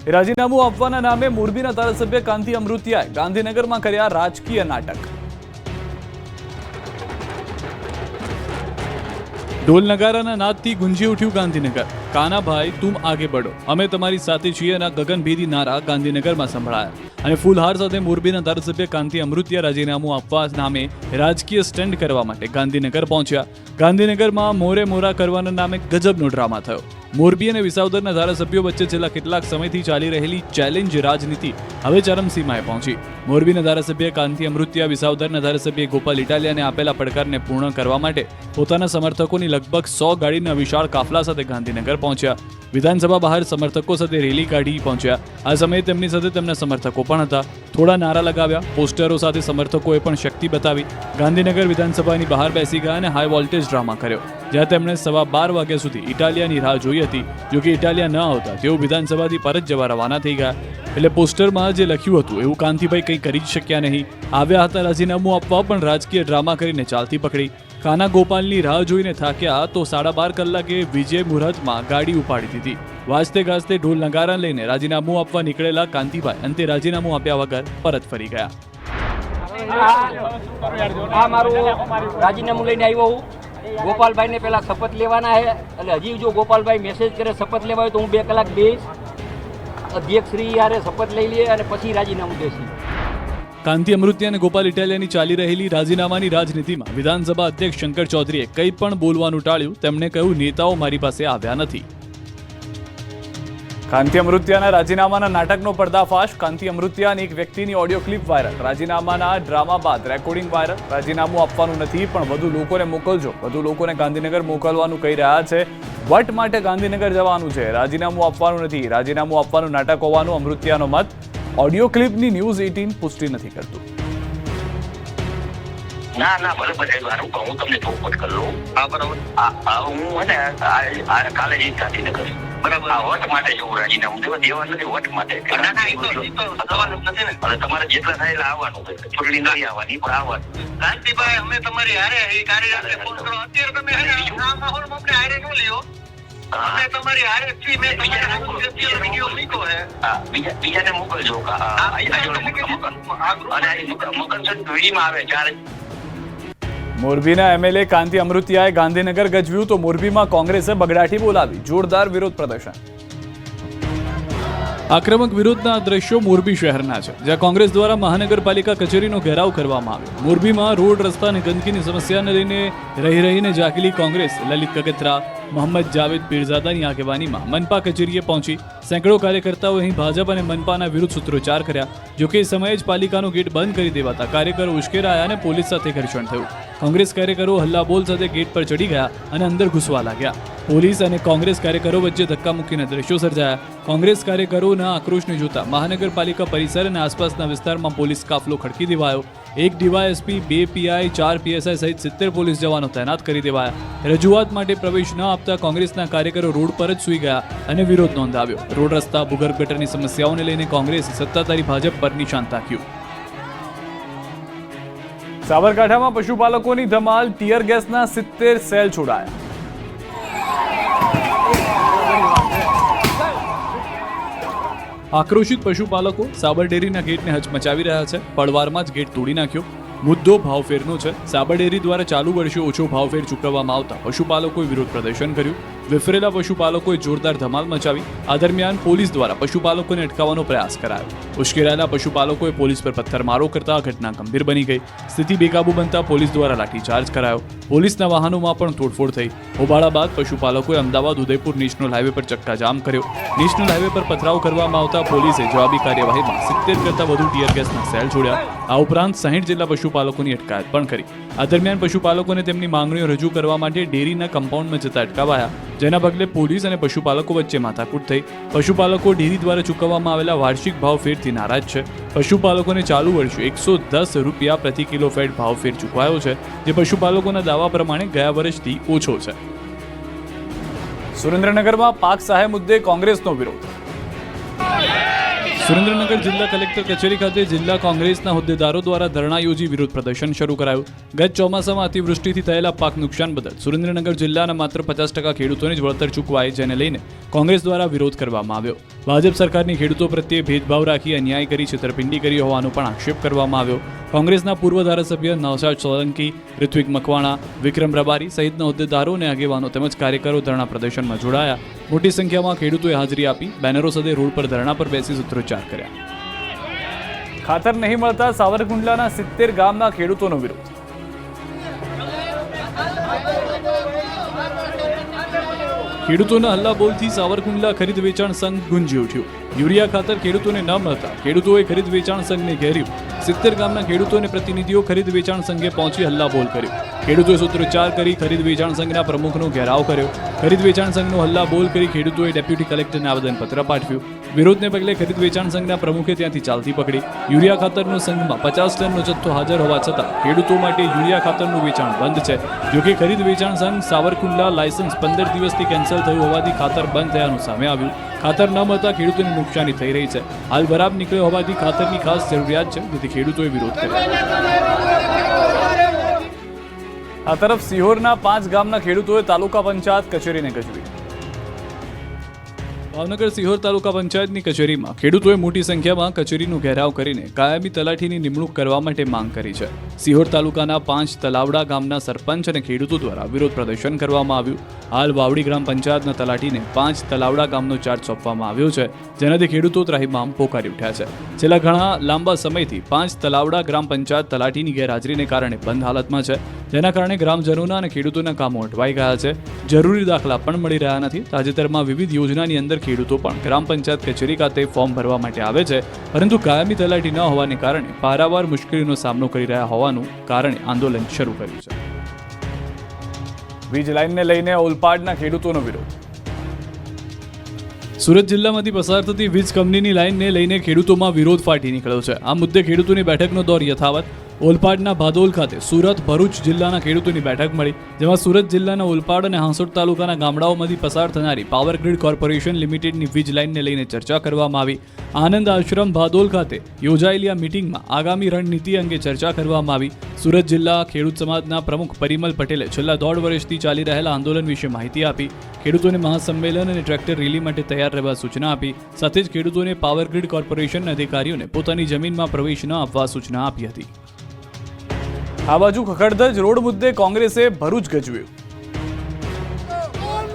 રાજીનામું આપવાના નામે મોરબીના ધારાસભ્ય કાંતિ અમૃતિયાએ ગાંધીનગરમાં કર્યા રાજકીય નાટક। ઢોલ નગારાના નાદથી ગુંજી ઉઠ્યું ગાંધીનગર। કાના ભાઈ તુમ આગે બઢો, અમે તમારી સાથે છીએ ના ગગનભેદી નારા ગાંધીનગરમાં સંભળાયા અને ફૂલહાર સાથે મોરબીના ધારાસભ્ય કાંતિ અમૃતિયા રાજીનામું આપવા નામે રાજકીય સ્ટન્ટ કરવા માટે ગાંધીનગર પહોંચ્યા। ગાંધીનગરમાં મોરે મોરા કરવાના નામે ગજબનો ડ્રામા થયો। મોરબી અને વિસાવદરના ધારાસભ્યો વચ્ચે છેલ્લા કેટલાક સમયથી ચાલી રહેલી ચેલેન્જ રાજનીતિ હવે ચરમસીમાએ પહોંચી। મોરબીના ધારાસભ્ય કાંતિ અમૃતિયા વિસાવદરના ધારાસભ્ય ગોપાલ ઇટાલિયાને આપેલા પડકારને પૂર્ણ કરવા માટે પોતાના સમર્થકોની લગભગ 100 ગાડીના વિશાળ કાફલા સાથે ગાંધીનગર પહોંચ્યા। વિધાનસભા બહાર સમર્થકો સાથે રેલી કાઢી પહોંચ્યા। આ સમયે તેમની સાથે તેમના સમર્થકો પણ હતા। થોડા નારા લગાવ્યા, પોસ્ટરો સાથે સમર્થકોએ પણ શક્તિ બતાવી। ગાંધીનગર વિધાનસભાની બહાર બેસી ગયા અને હાઈ વોલ્ટેજ ડ્રામા કર્યો, જ્યાં તેમણે 12:15 વાગ્યા સુધી ઇટાલિયાની રાહ જોઈ હતી। જો કે ઇટાલિયા ન આવતા તેઓ વિધાનસભાથી પરત જવા રવાના થઈ ગયા। એટલે પોસ્ટરમાં જે લખ્યું હતું એવું કાંતિભાઈ કંઈ કરી જ શક્યા નહીં। આવ્યા હતા રાજીનામું આપવા, પણ રાજકીય ડ્રામા કરીને ચાલતી પકડી। કાના ગોપાલની રાહ જોઈને થાક્યા તો 12:30 કલાકે વિજય મુહૂર્તમાં ગાડી ઉપાડી દીધી। વાજતે ગાજતે ઢોલ નગારા લઈને રાજીનામું આપવા નીકળેલા કાંતિભાઈ અંતે રાજીનામું આપ્યા વગર પરત ફરી ગયા। આ મારું રાજીનામું લઈને આવ્યો હું। ગોપાલભાઈને પહેલાં શપથ લેવાના છે, એટલે હજી જો ગોપાલભાઈ મેસેજ કરે શપથ લેવા હોય તો હું 2 કલાક બેસીશ, અધ્યક્ષશ્રી યારે શપથ લઈ લઈએ અને પછી રાજીનામું દેશી। કાંતિ અમૃતિયા અને ગોપાલ ઇટાલિયાની ચાલી રહેલી રાજીનામાની રાજનીતિમાં વિધાનસભા અધ્યક્ષ શંકર ચૌધરીએ કંઈ પણ બોલવાનું ટાળ્યું। તેમણે કહ્યું, નેતાઓ મારી પાસે આવ્યા નથી। કાંતિ અમૃતિયાના રાજીનામાના નાટકનો પર્દાફાશ। કાંતિ અમૃતિયાની એક વ્યક્તિની ઓડિયો ક્લિપ વાયરલ। રાજીનામાના ડ્રામા બાદ રેકોર્ડિંગ વાયરલ। રાજીનામું આપવાનું નથી, પણ વધુ લોકોને મોકલજો, વધુ લોકોને ગાંધીનગર મોકલવાનું કહી રહ્યા છે। વટ માટે ગાંધીનગર જવાનું છે, રાજીનામું આપવાનું નથી। રાજીનામું આપવાનું નાટક હોવાનું અમૃતિયાનો મત। ઓડિયો ક્લિપની ન્યૂઝ 18 પુષ્ટિ નથી કરતું। ના ના ભલે ભલે હું તમને ચોખવટ કરી લઉં। હા બરાબર, હું હે ને કાલે જ ગાંધીનગર બરાબર વટ માટે જવું, રાજીનામું દેવા નથી, વટ માટે। ના ના એ તો સવાલ નથી ને, તમારે જેટલા થાય એટલે આવવાનું છે, ચૂંટણી નથી આવવાની પણ આવવાનું। કાંતિભાઈ અમે તમારી હારે એ કાર્યરત ફોન કરો, અત્યારે તમે આ માહોલમાં અમને હારે ન લ્યો, અમે તમારી હારે છીએ। મેં બીજાને મૂક્યો છે, બીજાને મોકલજો અને મોકલશો વીમાં આવે ત્યારે। મોરબીના એમએલએ કાંતિ અમૃતિયાએ ગાંધીનગર ગજવ્યું તો મોરબીમાં કોંગ્રેસે બગડાટી બોલાવી। જોરદાર વિરોધ પ્રદર્શન। આક્રમક વિરોધના દ્રશ્યો મોરબી શહેરના છે, જ્યાં કોંગ્રેસ દ્વારા મહાનગરપાલિકા કચેરીનો ઘેરાવ કરવામાં આવ્યો। મોરબીમાં રોડ રસ્તા અને ગંદકીની સમસ્યાને લઈને રહીને જાગેલી કોંગ્રેસ લલિત કગથરા, મોહમ્મદ જાવેદ પીરઝાદાની આગેવાનીમાં મનપા કચેરીએ પહોંચી। સેંકડો કાર્યકર્તાઓ અહીં ભાજપ અને મનપાના વિરુદ્ધ સૂત્રોચ્ચાર કર્યા। જોકે એ સમયે જ પાલિકાનો ગેટ બંધ કરી દેવાતા કાર્યકરો ઉશ્કેરાયા અને પોલીસ સાથે ઘર્ષણ થયું। કોંગ્રેસ કાર્યકરો હલ્લાબોલ સાથે ગેટ પર ચડી ગયા અને અંદર ઘૂસવા લાગ્યા। પોલીસ અને કોંગ્રેસ કાર્યકરો વચ્ચે ધક્કામુક્કીના દ્રશ્યો સર્જાયા। કોંગ્રેસ કાર્યકરોના આક્રોશને જોતા મહાનગરપાલિકા પરિસર અને આસપાસના વિસ્તારમાં પોલીસ કાફલો ખડકી દેવાયો। 1 ડીવાયએસપી, 2 પીઆઈ, 4 પીએસઆઈ સહિત 70 પોલીસ જવાનો તૈનાત કરી દેવાયા। રજૂઆત માટે પ્રવેશ ન આપતા કોંગ્રેસના કાર્યકરો રોડ પર જ સૂઈ ગયા અને વિરોધ નોંધાવ્યો। રોડ રસ્તા, ભૂગર્ભ ગટરની સમસ્યાઓને લઈને કોંગ્રેસે સત્તાધારી ભાજપ પર નિશાન તાક્યું। સાબરકાંઠામાં પશુપાલકોની ધમાલ। ટીયર ગેસના 70 સેલ છોડાયા। આક્રોશિત પશુપાલકો સાબર ડેરીના ગેટને હચમચાવી રહ્યા છે। પડવારમાં જ ગેટ તોડી નાખ્યો। મુદ્દો ભાવફેરનો છે। સાબર ડેરી દ્વારા ચાલુ વર્ષે ઓછો ભાવફેર ચૂકવવામાં આવતા પશુપાલકોએ વિરોધ પ્રદર્શન કર્યું। વિફરેલા પશુપાલકોએ જોરદાર ધમાલ મચાવી। આ દરમિયાન પોલીસ દ્વારા પશુપાલકોને અટકાવવાનો પ્રયાસ કરાયો। ઉશ્કેરાયેલા પશુપાલકોએ પોલીસ પર પથ્થરમારો કરતા ઘટના ગંભીર બની ગઈ। સ્થિતિ બેકાબુ બનતા પોલીસ દ્વારા લાઠીચાર્જ કરાયો। પોલીસના વાહનોમાં પણ તોડફોડ થઈ। હોબાળા બાદ પશુપાલકોએ અમદાવાદ ઉદયપુર નેશનલ હાઈવે પર ચક્કાજામ કર્યો। નેશનલ હાઈવે પર પથરાવ કરવામાં આવતા પોલીસે જવાબી કાર્યવાહીમાં 70 કરતા વધુ ટીયર ગેસના સેલ છોડ્યા। આ ઉપરાંત 60 જેટલા પશુપાલકોની અટકાયત પણ કરી। આ દરમિયાન પશુપાલકોને તેમની માંગણીઓ રજૂ કરવા માટે ડેરીના કમ્પાઉન્ડમાં જતા અટકાવાયા, જેના પગલે પોલીસ અને પશુપાલકો વચ્ચે માથાકૂટ થઈ। પશુપાલકો ડેરી દ્વારા ચૂકવવામાં આવેલા વાર્ષિક ભાવફેરથી નારાજ છે। પશુપાલકોને ચાલુ વર્ષે 110 રૂપિયા પ્રતિ કિલો ફેટ ભાવફેર ચૂકવાયો છે, જે પશુપાલકોના દાવા પ્રમાણે ગયા વર્ષથી ઓછો છે। સુરેન્દ્રનગરમાં પાક સહાય મુદ્દે કોંગ્રેસનો વિરોધ। સુરેન્દ્રનગર જિલ્લા કલેક્ટર કચેરી ખાતે જિલ્લા કોંગ્રેસના હોદ્દેદારો દ્વારા ધરણા યોજી વિરોધ પ્રદર્શન શરૂ કરાયું। ગત ચોમાસામાં અતિવૃષ્ટિથી થયેલા પાક નુકસાન બદલ સુરેન્દ્રનગર જિલ્લાના માત્ર 50% ખેડૂતોને જ વળતર ચૂકવાય, જેને લઈને કોંગ્રેસ દ્વારા વિરોધ કરવામાં આવ્યો। ભાજપ સરકારની ખેડૂતો પ્રત્યે ભેદભાવ રાખી અન્યાય કરી છેતરપિંડી કરી હોવાનો પણ આક્ષેપ કરવામાં આવ્યો. કોંગ્રેસના પૂર્વ ધારાસભ્ય નવસાદ સોલંકી, ઋત્વિક મકવાણા, વિક્રમ રબારી સહિતના હોદ્દેદારો અને આગેવાનો તેમજ કાર્યકરો ધરણા પ્રદર્શનમાં જોડાયા. મોટી સંખ્યામાં ખેડૂતોએ હાજરી આપી બેનરો સાથે રોડ પર ધરણા પર બેસી સૂત્રોચ્ચાર કર્યા. ખાતર નહીં મળતા સાવરકુંડલાના 70 ગામના ખેડૂતોનો વિરોધ. ખેડૂતોના હલ્લાબોલથી સાવરકુંડલા ખરીદ વેચાણ સંઘ ગુંજી ઉઠ્યું. યુરિયા ખાતર ખેડૂતોને ન મળતા ખેડૂતોએ ખરીદ વેચાણ સંઘને ઘેર્યું. 70 ગામના ખેડૂતો અને પ્રતિનિધિઓ ખરીદ વેચાણ સંઘે પહોંચી હલ્લાબોલ કર્યો. ખેડૂતોએ સૂત્રોચ્ચાર કરી ખરીદ વેચાણ સંઘના પ્રમુખનો ઘેરાવ કર્યો. ખરીદ વેચાણ સંઘનો હલ્લાબોલ કરી ખેડૂતોએ ડેપ્યુટી કલેક્ટરને આવેદનપત્ર પાઠવ્યું. વિરોધને પગલે ખરીદ વેચાણ સંઘના પ્રમુખે ત્યાંથી ચાલતી પકડી. યુરિયા ખાતરનો સંઘમાં 50 ટનનો જથ્થો હાજર હોવા છતાં ખેડૂતો માટે યુરિયા ખાતરનું વેચાણ બંધ છે. જોકે ખરીદ વેચાણ સંઘ સાવરકુંડલા લાયસન્સ 15 દિવસથી કેન્સલ થયું હોવાથી ખાતર બંધ થયાનું સામે આવ્યું. ખાતર ન મળતા ખેડૂતોને નુકસાની થઈ રહી છે. હાલ બરાબર નીકળ્યો હોવાથી ખાતરની ખાસ જરૂરિયાત છે, જેથી ખેડૂતોએ વિરોધ કર્યો. આ તરફ સિહોરના 5 ગામના ખેડૂતોએ તાલુકા પંચાયત કચેરીને ગજવી. ભાવનગર સિહોર તાલુકા પંચાયતની કચેરીમાં ખેડૂતોએ મોટી સંખ્યામાં કચેરીનો ઘેરાવ કરીને કાયમી તલાટીની નિમણૂક કરવા માટે માંગ કરી છે. સિહોર તાલુકાના 5 તલાવડા ગામના સરપંચ અને ખેડૂતો દ્વારા વિરોધ પ્રદર્શન કરવામાં આવ્યું. હાલ વાવડી ગ્રામ પંચાયતના તલાટીને 5 તલાવડા ગામનો ચાર્જ સોંપવામાં આવ્યો છે, જેનાથી ખેડૂતો ત્રાહિમામ પોકારી ઉઠ્યા છે. છેલ્લા ઘણા લાંબા સમયથી 5 તલાવડા ગ્રામ પંચાયત તલાટીની ગેરહાજરીને કારણે બંધ હાલતમાં છે, જેના કારણે ગ્રામજનોના અને ખેડૂતોના કામો અટવાઈ ગયા છે. જરૂરી દાખલા પણ મળી રહ્યા નથી. તાજેતરમાં વિવિધ યોજનાની અંદર ખેડૂતો પણ ગ્રામ પંચાયત કચેરી ખાતે ફોર્મ ભરવા માટે આવે છે, પરંતુ કાયમી તલાટી ન હોવાને કારણે પારાવાર મુશ્કેલીનો સામનો કરી રહ્યા હોવાનું કારણે આંદોલન શરૂ કર્યું છે. વીજ લાઇનને લઈને ઓલપાડના ખેડૂતોનો વિરોધ. સુરત જિલ્લામાંથી પસાર થતી વીજ કંપનીની લાઇનને લઈને ખેડૂતોમાં વિરોધ ફાટી નીકળ્યો છે. આ મુદ્દે ખેડૂતોની બેઠકનો દોર યથાવત. ઓલપાડના ભાદોલ ખાતે સુરત ભરૂચ જિલ્લાના ખેડૂતોની બેઠક મળી, જેમાં સુરત જિલ્લાના ઓલપાડ અને હાંસોડ તાલુકાના ગામડાઓમાંથી પસાર થનારી પાવર ગ્રીડ કોર્પોરેશન લિમિટેડની વીજ લાઇનને લઈને ચર્ચા કરવામાં આવી. આનંદ આશ્રમ ભાદોલ ખાતે યોજાયેલી આ મિટિંગમાં આગામી રણનીતિ અંગે ચર્ચા કરવામાં આવી. સુરત જિલ્લા ખેડૂત સમાજના પ્રમુખ પરિમલ પટેલે છેલ્લા 1.5 વર્ષથી ચાલી રહેલા આંદોલન વિશે માહિતી આપી. ખેડૂતોને મહાસંમેલન અને ટ્રેક્ટર રેલી માટે તૈયાર રહેવા સૂચના આપી. સાથે જ ખેડૂતોને પાવર ગ્રીડ કોર્પોરેશનના અધિકારીઓને પોતાની જમીનમાં પ્રવેશ ન આપવા સૂચના આપી હતી. આ બાજુ ખખડધજ રોડ મુદ્દે કોંગ્રેસે ભરૂચ ગજવ્યું.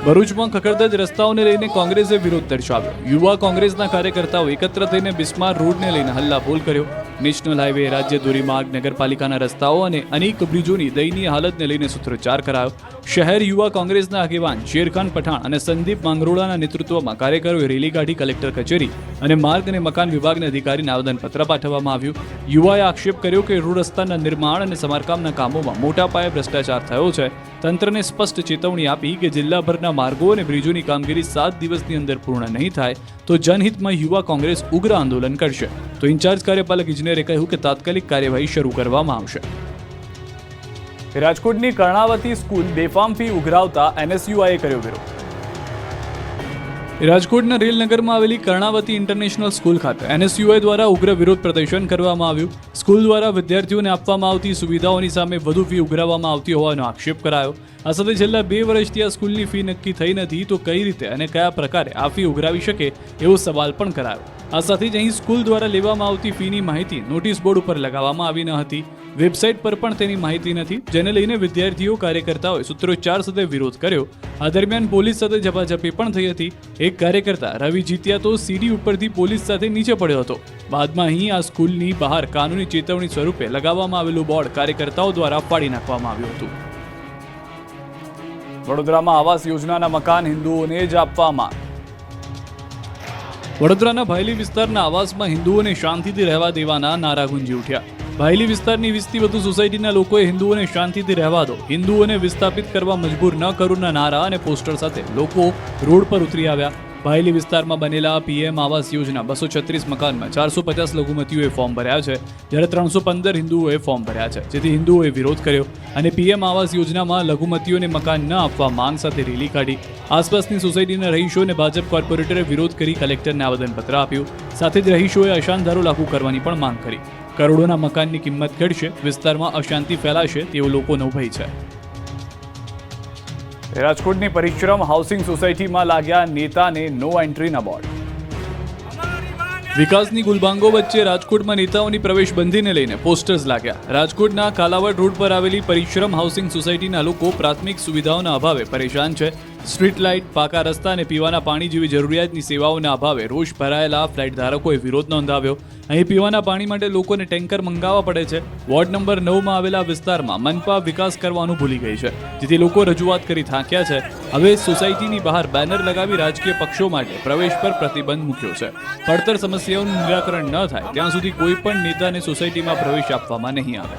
ભરૂચમાં ખખડધજ રસ્તાઓને લઈને કોંગ્રેસે વિરોધ દર્શાવ્યો. યુવા કોંગ્રેસના કાર્યકર્તાઓ એકત્ર થઈને બિસ્માર રોડને લઈને હલ્લાબોલ કર્યો. નેશનલ હાઈવે, રાજ્ય ધોરીમાર્ગ, નગરપાલિકાના રસ્તાઓ અને અનેક બ્રિજોની દયનીય હાલતને લઈને સૂત્રોચ્ચાર કરાયો. શહેર યુવા કોંગ્રેસના આગેવાન શેરખાન પઠાણ અને સંદીપ માંગરોળાના નેતૃત્વમાં કાર્યકરોએ રેલી કાઢી કલેક્ટર કચેરી અને માર્ગ અને મકાન વિભાગના અધિકારીને આવેદનપત્ર પાઠવવામાં આવ્યું. યુવાએ આક્ષેપ કર્યો કે રોડ રસ્તાના નિર્માણ અને સમારકામના કામોમાં મોટા પાયે ભ્રષ્ટાચાર થયો છે. તંત્રને સ્પષ્ટ ચેતવણી આપી કે જિલ્લાભરના માર્ગો અને બ્રિજોની કામગીરી 7 દિવસની અંદર પૂર્ણ નહીં થાય તો જનહિતમાં યુવા કોંગ્રેસ ઉગ્ર આંદોલન કરશે. તો ઇન્ચાર્જ કાર્યપાલક ઇજનેરે કહ્યું કે તાત્કાલિક કાર્યવાહી શરૂ કરવામાં આવશે. રાજકોટની કર્ણાવતી સ્કૂલ બેફામ ફી ઉઘરાવતા એનએસયુઆઈએ કર્યો વિરોધ. રાજકોટના રેલનગરમાં આવેલી કર્ણાવતી ઇન્ટરનેશનલ સ્કૂલ ખાતે એનએસયુઆઈ દ્વારા ઉગ્ર વિરોધ પ્રદર્શન કરવામાં આવ્યું. સ્કૂલ દ્વારા વિદ્યાર્થીઓને આપવામાં આવતી સુવિધાઓની સામે વધુ ફી ઉઘરાવવામાં આવતી હોવાનો આક્ષેપ કરાયો. આ સાથે છેલ્લા 2 વર્ષથી આ સ્કૂલની ફી નક્કી થઈ નથી, તો કઈ રીતે અને કયા પ્રકારે આ ફી ઉઘરાવી શકે એવો સવાલ પણ કરાયો. આ સાથે જ અહીં સ્કૂલ દ્વારા લેવામાં આવતી ફીની માહિતી નોટિસ બોર્ડ ઉપર લગાવવામાં આવી ન હતી. વેબસાઇટ પર પણ તેની માહિતી નથી, જેને લઈને વિદ્યાર્થીઓ કાર્યકર્તાઓએ સૂત્રોચ્ચાર સાથે વિરોધ કર્યો. આ દરમિયાન પોલીસ સાથે ઝપાઝપી પણ થઈ હતી. એક કાર્યકર્તા રવિ જીત્યા તો સીડી ઉપરથી પોલીસ સાથે નીચે પડ્યો હતો. બાદમાં અહીં આ સ્કૂલની બહાર કાનૂની ચેતવણી સ્વરૂપે લગાવવામાં આવેલું બોર્ડ કાર્યકર્તાઓ દ્વારા ફાડી નાખવામાં આવ્યું હતું. વડોદરામાં આવાસ યોજનાના મકાન હિન્દુઓને જ આપવામાં. વડોદરાના ભાયલી વિસ્તારના આવાસમાં હિન્દુઓને શાંતિથી રહેવા દેવાના નારા ગુંજી ઉઠ્યા. ભાયલી વિસ્તારની 20 થી વધુ સોસાયટીના લોકોએ હિન્દુઓને શાંતિથી રહેવા દો, હિન્દુઓને વિસ્થાપિત કરવા મજબૂર ન કરોના નારા અને પોસ્ટર સાથે લોકો રોડ પર ઉતરી આવ્યા. ભાયલી વિસ્તારમાં બનેલા પીએમ આવાસ યોજના 236 મકાનમાં 450 લઘુમતીઓએ ફોર્મ ભર્યા છે, જ્યારે 315 હિન્દુઓએ ફોર્મ ભર્યા છે, જેથી હિન્દુઓએ વિરોધ કર્યો અને પીએમ આવાસ યોજનામાં લઘુમતીઓને મકાન ન આપવા માંગ સાથે રેલી કાઢી. આસપાસની સોસાયટીના રહીશોને ભાજપ કોર્પોરેટરે વિરોધ કરી કલેક્ટરને આવેદનપત્ર આપ્યું. સાથે જ રહીશોએ અશાંતધારો લાગુ કરવાની પણ માંગ કરી. કરોડોના મકાનની કિંમત ઘટશે, વિસ્તારમાં અશાંતિ ફેલાશે તેવો લોકોનો ભય છે. રાજકોટની પરિશ્રમ હાઉસિંગ સોસાયટીમાં લાગ્યા નેતાને નો એન્ટ્રીના બોર્ડ. વિકાસની ગુલબાંગો વચ્ચે રાજકોટમાં નેતાઓની પ્રવેશબંધીને લઈને પોસ્ટર્સ લાગ્યા. રાજકોટના કાલાવડ રોડ પર આવેલી પરિશ્રમ હાઉસિંગ સોસાયટીના લોકો પ્રાથમિક સુવિધાઓના અભાવે પરેશાન છે. સ્ટ્રીટ લાઇટ, પાકા રસ્તા અને પીવાના પાણી જેવી જરૂરિયાતની સેવાઓના અભાવે રોષ ભરાયેલા ફ્લેટ ધારકોએ વિરોધ નોંધાવ્યો. અહીં પીવાના પાણી માટે લોકોને ટેન્કર મંગાવવા પડે છે. વોર્ડ નંબર 9માં આવેલા વિસ્તારમાં મનપા વિકાસ કરવાનું ભૂલી ગઈ છે, જેથી લોકો રજૂઆત કરી થાક્યા છે. હવે સોસાયટીની બહાર બેનર લગાવી રાજકીય પક્ષો માટે પ્રવેશ પર પ્રતિબંધ મૂક્યો છે. પડતર સમસ્યાઓનું નિરાકરણ ન થાય ત્યાં સુધી કોઈ પણ નેતાને સોસાયટીમાં પ્રવેશ આપવામાં નહીં આવે.